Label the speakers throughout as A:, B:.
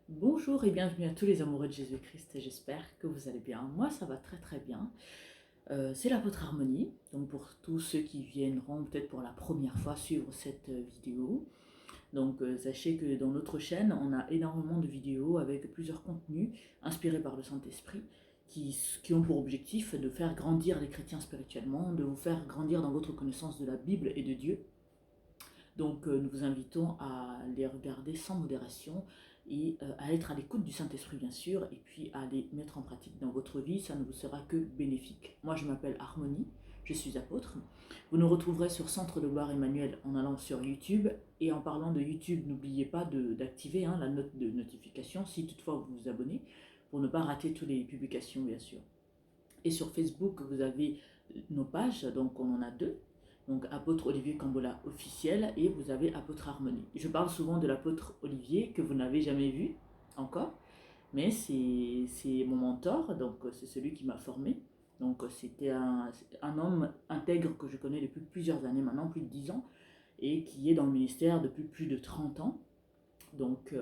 A: Bonjour et bienvenue à tous les amoureux de Jésus-Christ, j'espère que vous allez bien. Moi ça va très très bien. C'est l'apôtre Harmonie, donc pour tous ceux qui viendront peut-être pour la première fois suivre cette vidéo. Donc sachez que dans notre chaîne, on a énormément de vidéos avec plusieurs contenus inspirés par le Saint-Esprit qui ont pour objectif de faire grandir les chrétiens spirituellement, de vous faire grandir dans votre connaissance de la Bible et de Dieu. Donc nous vous invitons à les regarder sans modération et à être à l'écoute du Saint-Esprit bien sûr, et puis à les mettre en pratique dans votre vie, ça ne vous sera que bénéfique. Moi je m'appelle Harmonie, je suis apôtre. Vous nous retrouverez sur Centre de Gloire Emmanuel en allant sur YouTube, et en parlant de YouTube, n'oubliez pas d'activer la note de notification si toutefois vous vous abonnez, pour ne pas rater toutes les publications bien sûr. Et sur Facebook, vous avez nos pages, donc on en a deux. Donc apôtre Olivier Cambola officiel et vous avez apôtre Harmonie. Je parle souvent de l'apôtre Olivier que vous n'avez jamais vu encore, mais c'est mon mentor, donc c'est celui qui m'a formé. Donc c'était un homme intègre que je connais depuis plusieurs années maintenant, plus de 10 ans, et qui est dans le ministère depuis plus de 30 ans. Donc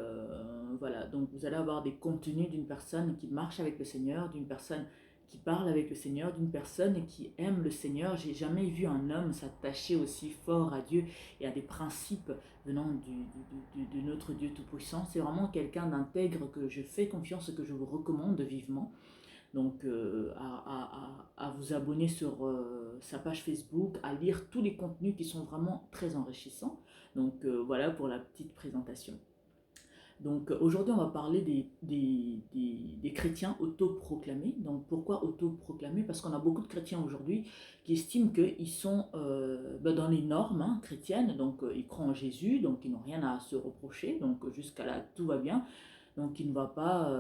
A: voilà, donc vous allez avoir des contenus d'une personne qui marche avec le Seigneur, d'une personne qui parle avec le Seigneur, d'une personne qui aime le Seigneur. J'ai jamais vu un homme s'attacher aussi fort à Dieu et à des principes venant de notre Dieu Tout-Puissant. C'est vraiment quelqu'un d'intègre que je fais confiance et que je vous recommande vivement. Donc à vous abonner sur sa page Facebook, à lire tous les contenus qui sont vraiment très enrichissants. Donc voilà pour la petite présentation. Donc aujourd'hui, on va parler des chrétiens autoproclamés. Donc pourquoi autoproclamés? Parce qu'on a beaucoup de chrétiens aujourd'hui qui estiment qu'ils sont dans les normes chrétiennes, donc ils croient en Jésus, donc ils n'ont rien à se reprocher, donc jusqu'à là tout va bien, donc il ne va pas,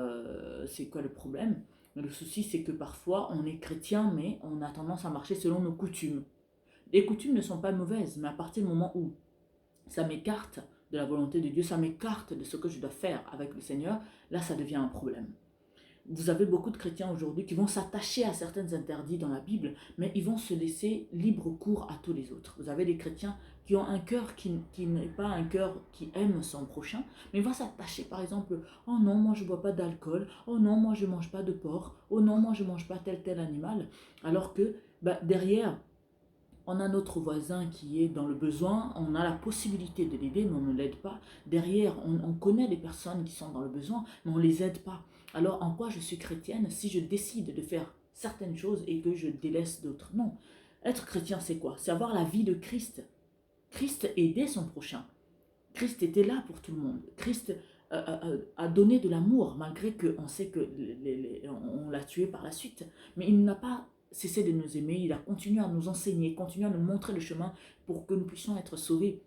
A: c'est quoi le problème? Mais le souci c'est que parfois on est chrétien mais on a tendance à marcher selon nos coutumes. Les coutumes ne sont pas mauvaises, mais à partir du moment où ça m'écarte de la volonté de Dieu, ça m'écarte de ce que je dois faire avec le Seigneur, là ça devient un problème. Vous avez beaucoup de chrétiens aujourd'hui qui vont s'attacher à certains interdits dans la Bible, mais ils vont se laisser libre cours à tous les autres. Vous avez des chrétiens qui ont un cœur qui n'est pas un cœur qui aime son prochain, mais ils vont s'attacher par exemple, oh non, moi je ne bois pas d'alcool, oh non, moi je ne mange pas de porc, oh non, moi je ne mange pas tel animal, alors que derrière, on a notre voisin qui est dans le besoin, on a la possibilité de l'aider, mais on ne l'aide pas. Derrière, on connaît les personnes qui sont dans le besoin, mais on ne les aide pas. Alors, en quoi je suis chrétienne si je décide de faire certaines choses et que je délaisse d'autres? Non. Être chrétien, c'est quoi? C'est avoir la vie de Christ. Christ aidait son prochain. Christ était là pour tout le monde. Christ a donné de l'amour, malgré qu'on sait qu'on l'a tué par la suite. Mais il n'a pas cessé de nous aimer, il a continué à nous enseigner, continué à nous montrer le chemin pour que nous puissions être sauvés.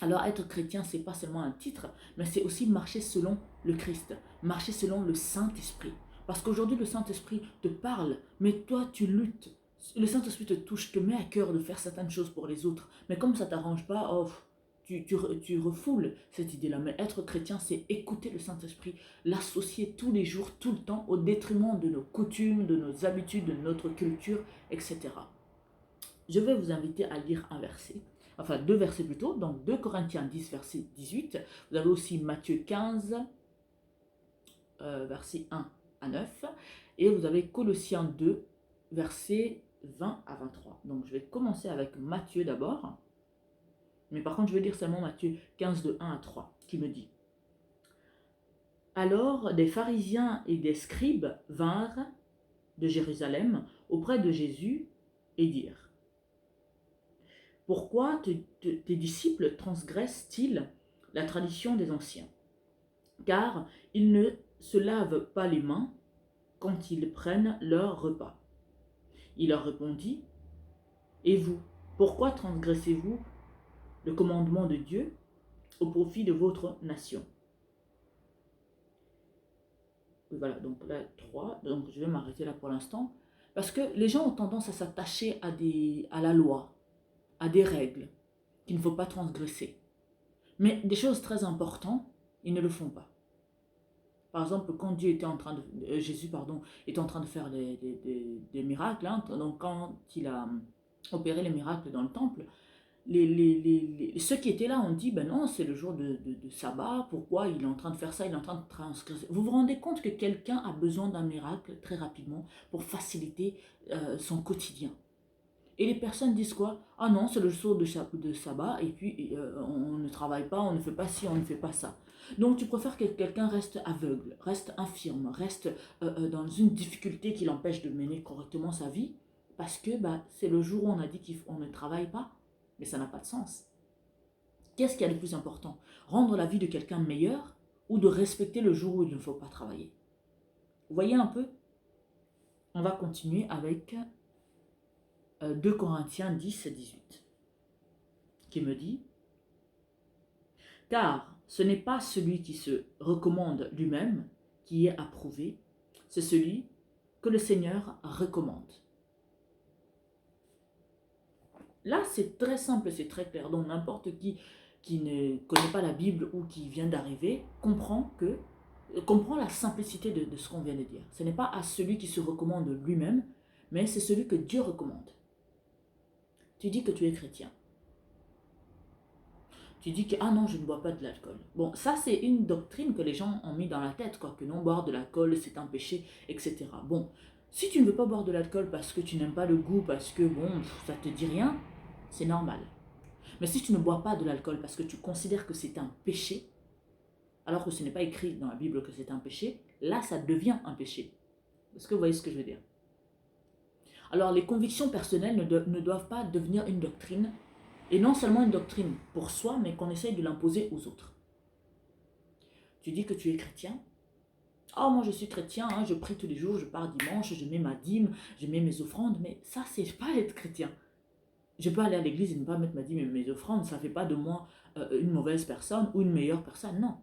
A: Alors être chrétien, c'est pas seulement un titre, mais c'est aussi marcher selon le Christ, marcher selon le Saint-Esprit. Parce qu'aujourd'hui, le Saint-Esprit te parle, mais toi, tu luttes. Le Saint-Esprit te touche, te met à cœur de faire certaines choses pour les autres. Mais comme ça ne t'arrange pas, oh, tu refoules cette idée-là. Mais être chrétien, c'est écouter le Saint-Esprit, l'associer tous les jours, tout le temps, au détriment de nos coutumes, de nos habitudes, de notre culture, etc. Je vais vous inviter à lire un verset, enfin deux versets plutôt, donc 2 Corinthiens 10, verset 18. Vous avez aussi Matthieu 15, verset 1 à 9. Et vous avez Colossiens 2, verset 20 à 23. Donc je vais commencer avec Matthieu d'abord. Mais par contre, je vais lire seulement Matthieu 15, de 1 à 3, qui me dit: Alors des pharisiens et des scribes vinrent de Jérusalem auprès de Jésus et dirent: Pourquoi tes disciples transgressent-ils la tradition des anciens? Car ils ne se lavent pas les mains quand ils prennent leur repas. Il leur répondit: Et vous, pourquoi transgressez-vous le commandement de Dieu au profit de votre nation? Voilà, donc là, 3, donc je vais m'arrêter là pour l'instant. Parce que les gens ont tendance à s'attacher à la loi, à des règles qu'il ne faut pas transgresser. Mais des choses très importantes, ils ne le font pas. Par exemple, quand Dieu était en train de, Jésus était en train de faire des miracles, donc quand il a opéré les miracles dans le temple, ceux qui étaient là ont dit, ben non, c'est le jour de sabbat, pourquoi il est en train de faire ça, il est en train de transgresser. Vous vous rendez compte que quelqu'un a besoin d'un miracle très rapidement pour faciliter son quotidien. Et les personnes disent quoi? Ah non, c'est le jour de sabbat, et puis on ne travaille pas, on ne fait pas ci, on ne fait pas ça. Donc tu préfères que quelqu'un reste aveugle, reste infirme, reste dans une difficulté qui l'empêche de mener correctement sa vie, parce que bah, c'est le jour où on a dit qu'on ne travaille pas, mais ça n'a pas de sens. Qu'est-ce qui est le plus important? Rendre la vie de quelqu'un meilleure ou de respecter le jour où il ne faut pas travailler? Vous voyez un peu? On va continuer avec 2 Corinthiens 10 et 18, qui me dit: car ce n'est pas celui qui se recommande lui-même qui est approuvé, c'est celui que le Seigneur recommande. Là, c'est très simple, c'est très clair. Donc, n'importe qui ne connaît pas la Bible ou qui vient d'arriver comprend la simplicité de ce qu'on vient de dire. Ce n'est pas à celui qui se recommande lui-même, mais c'est celui que Dieu recommande. Tu dis que tu es chrétien. Tu dis que, ah non, je ne bois pas de l'alcool. Bon, ça, c'est une doctrine que les gens ont mis dans la tête, quoi, que non, boire de l'alcool, c'est un péché, etc. Bon, si tu ne veux pas boire de l'alcool parce que tu n'aimes pas le goût, parce que, bon, ça te dit rien, c'est normal. Mais si tu ne bois pas de l'alcool parce que tu considères que c'est un péché, alors que ce n'est pas écrit dans la Bible que c'est un péché, là, ça devient un péché. Est-ce que vous voyez ce que je veux dire? Alors, les convictions personnelles ne doivent pas devenir une doctrine, et non seulement une doctrine pour soi, mais qu'on essaye de l'imposer aux autres. Tu dis que tu es chrétien. Ah, moi je suis chrétien, hein, je prie tous les jours, je pars dimanche, je mets ma dîme, je mets mes offrandes, mais ça, c'est pas être chrétien. Je peux aller à l'église et ne pas mettre ma dîme et mes offrandes, ça ne fait pas de moi une mauvaise personne ou une meilleure personne, non.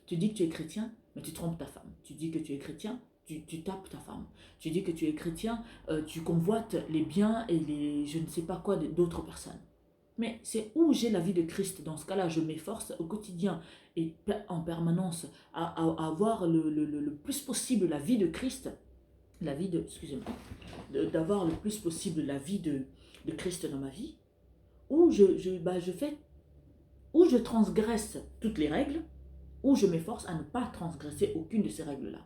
A: Tu dis que tu es chrétien, mais tu trompes ta femme. Tu dis que tu es chrétien, tu tapes ta femme. Tu dis que tu es chrétien, tu convoites les biens et les je ne sais pas quoi d'autres personnes. Mais c'est où j'ai la vie de Christ. Dans ce cas-là, je m'efforce au quotidien et en permanence à avoir le plus possible la vie de Christ, la vie de, excusez-moi, d'avoir le plus possible la vie de Christ dans ma vie, où où je transgresse toutes les règles, où je m'efforce à ne pas transgresser aucune de ces règles-là.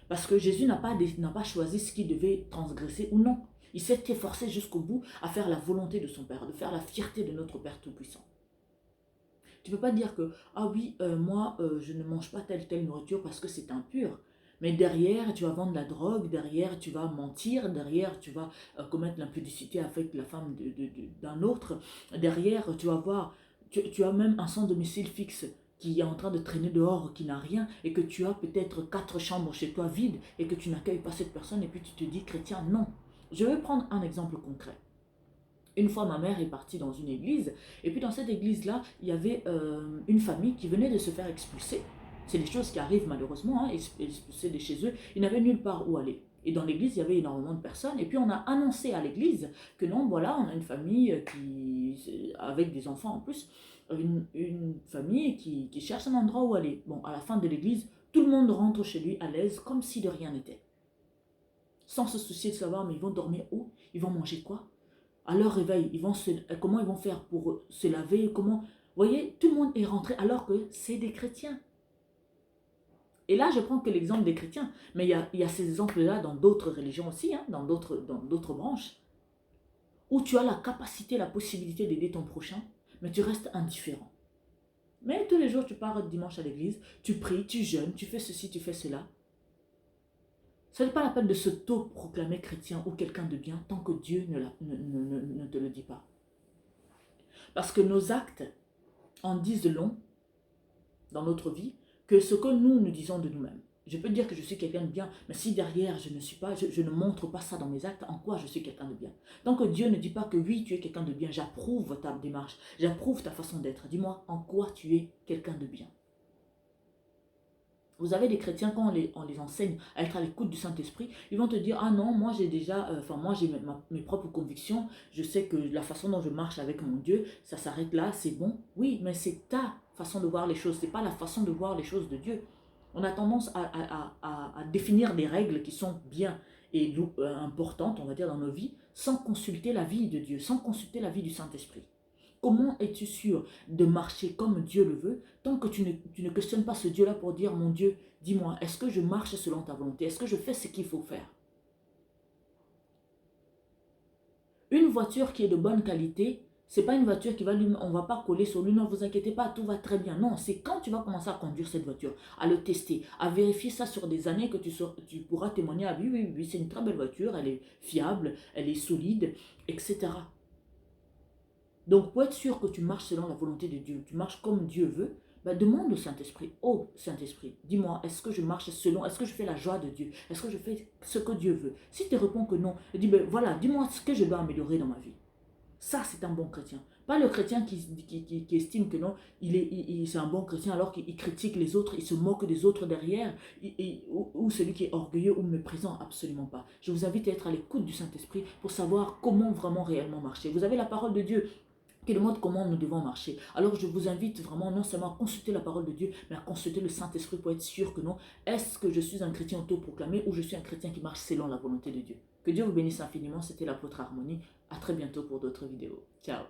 A: Parce que Jésus n'a pas choisi ce qu'il devait transgresser ou non. Il s'est efforcé jusqu'au bout à faire la volonté de son Père, de faire la fierté de notre Père Tout-Puissant. Tu ne peux pas dire que, ah oui, moi, je ne mange pas telle nourriture parce que c'est impur. Mais derrière, tu vas vendre la drogue, derrière, tu vas mentir, derrière, tu vas commettre l'impudicité avec la femme d'un autre. Derrière, tu vas voir, tu as même un sans domicile fixe qui est en train de traîner dehors, qui n'a rien, et que tu as peut-être 4 chambres chez toi vides, et que tu n'accueilles pas cette personne, et puis tu te dis chrétien. Non. Je vais prendre un exemple concret. Une fois, ma mère est partie dans une église, et puis dans cette église-là, il y avait une famille qui venait de se faire expulser. C'est des choses qui arrivent malheureusement, hein, expulser de chez eux. Ils n'avaient nulle part où aller. Et dans l'église, il y avait énormément de personnes. Et puis on a annoncé à l'église que non, voilà, on a une famille avec des enfants en plus, une famille qui cherche un endroit où aller. Bon, à la fin de l'église, tout le monde rentre chez lui à l'aise, comme si de rien n'était. Sans se soucier de savoir, mais ils vont dormir où? Ils vont manger quoi? À leur réveil, comment ils vont faire pour se laver? Comment? Vous voyez, tout le monde est rentré alors que c'est des chrétiens. Et là, je prends que l'exemple des chrétiens, mais il y a ces exemples-là dans d'autres religions aussi, hein, dans d'autres branches, où tu as la capacité, la possibilité d'aider ton prochain, mais tu restes indifférent. Mais tous les jours, tu pars dimanche à l'église, tu pries, tu jeûnes, tu fais ceci, tu fais cela. Ce n'est pas la peine de s'auto-proclamer chrétien ou quelqu'un de bien tant que Dieu ne te le dit pas. Parce que nos actes en disent long dans notre vie que ce que nous disons de nous-mêmes. Je peux dire que je suis quelqu'un de bien, mais si derrière je ne montre pas ça dans mes actes, en quoi je suis quelqu'un de bien? Tant que Dieu ne dit pas que oui, tu es quelqu'un de bien, j'approuve ta démarche, j'approuve ta façon d'être. Dis-moi, en quoi tu es quelqu'un de bien? Vous avez des chrétiens, quand on les enseigne à être à l'écoute du Saint-Esprit, ils vont te dire, ah non, moi j'ai déjà, moi j'ai mes propres convictions, je sais que la façon dont je marche avec mon Dieu, ça s'arrête là, c'est bon. Oui, mais c'est ta façon de voir les choses, c'est pas la façon de voir les choses de Dieu. On a tendance à définir des règles qui sont bien et importantes, on va dire, dans nos vies, sans consulter la vie de Dieu, sans consulter la vie du Saint-Esprit. Comment es-tu sûr de marcher comme Dieu le veut tant que tu ne questionnes pas ce Dieu-là pour dire, mon Dieu, dis-moi, est-ce que je marche selon ta volonté? Est-ce que je fais ce qu'il faut faire? Une voiture qui est de bonne qualité, c'est pas une voiture qui va lui, on va pas coller sur lui, non, vous inquiétez pas, tout va très bien. Non, c'est quand tu vas commencer à conduire cette voiture, à le tester, à vérifier ça sur des années que tu pourras témoigner à lui, oui, oui, c'est une très belle voiture, elle est fiable, elle est solide, etc. Donc, pour être sûr que tu marches selon la volonté de Dieu, tu marches comme Dieu veut, ben, demande au Saint-Esprit, oh Saint-Esprit, dis-moi, est-ce que je marche selon, est-ce que je fais la joie de Dieu? Est-ce que je fais ce que Dieu veut? Si tu réponds que non, dis, ben voilà, dis-moi ce que je dois améliorer dans ma vie. Ça, c'est un bon chrétien. Pas le chrétien qui estime que non, c'est un bon chrétien alors qu'il critique les autres, il se moque des autres derrière, ou celui qui est orgueilleux ou méprisant, absolument pas. Je vous invite à être à l'écoute du Saint-Esprit pour savoir comment vraiment réellement marcher. Vous avez la parole de Dieu qui demande comment nous devons marcher. Alors je vous invite vraiment non seulement à consulter la parole de Dieu, mais à consulter le Saint-Esprit pour être sûr que non, est-ce que je suis un chrétien autoproclamé ou je suis un chrétien qui marche selon la volonté de Dieu. Que Dieu vous bénisse infiniment, c'était l'apôtre Harmonie. À très bientôt pour d'autres vidéos. Ciao.